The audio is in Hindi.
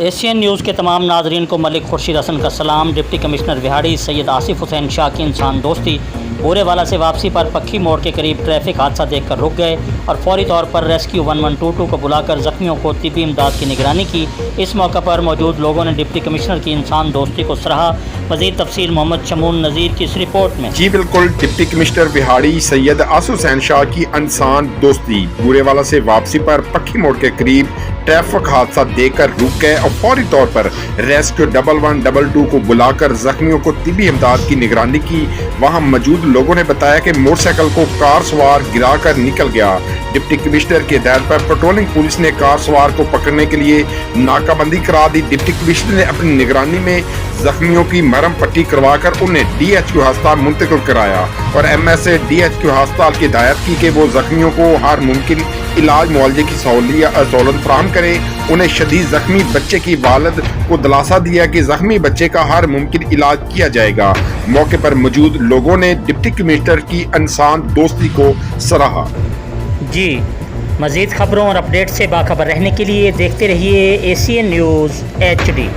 एशियन न्यूज़ के तमाम नाजरीन को मलिक खुर्शीद हसन का सलाम। डिप्टी कमिश्नर विहाड़ी सैयद आसिफ हुसैन शाह की इंसान दोस्ती बोरेवाला से वापसी पर पक्की मोड़ के करीब ट्रैफिक हादसा देखकर रुक गए और फौरी तौर पर रेस्क्यू 1122 को बुलाकर ज़ख्मियों को तिब्बी इमदाद की निगरानी की। इस मौके पर मौजूद लोगों ने डिप्टी कमिश्नर की इंसान दोस्ती को सराहा। मज़ीद तफसील मोहम्मद शमून नज़ीर की इस रिपोर्ट में। जी बिल्कुल, डिप्टी कमिश्नर विहाड़ी सैयद आसिफ हुसैन शाह की इंसान दोस्ती बोरेवाला से वापसी पर पक्की मोड़ के करीब ट्रैफिक हादसा देखकर रुक गए और फौरी तौर पर रेस्क्यू 1122 को बुलाकर जख्मियों को तिब्बी इमदाद की निगरानी की। वहां मौजूद लोगों ने बताया कि मोटरसाइकिल को कार सवार गिराकर निकल गया। डिप्टी कमिश्नर की हिदायत पर पेट्रोलिंग पुलिस ने कार सवार को पकड़ने के लिए नाकाबंदी करा दी। डिप्टी कमिश्नर ने अपनी निगरानी में जख्मियों की मरहम पट्टी करवाकर उन्हें DHQ अस्पताल मुंतकिल कराया और MSA DHQ अस्पताल की हिदायत की कि वो जख्मियों को हर मुमकिन इलाज मुआवजे की सहूलत फराहम करें। उन्हें शदीद जख्मी बच्चे की वालिद को दिलासा दिया कि जख्मी बच्चे का हर मुमकिन इलाज किया जाएगा। मौके पर मौजूद लोगों ने डिप्टी कमिश्नर की इंसान दोस्ती को सराहा। जी, मज़ीद खबरों और अपडेट से बाखबर रहने के लिए देखते रहिए एशियन न्यूज़ HD।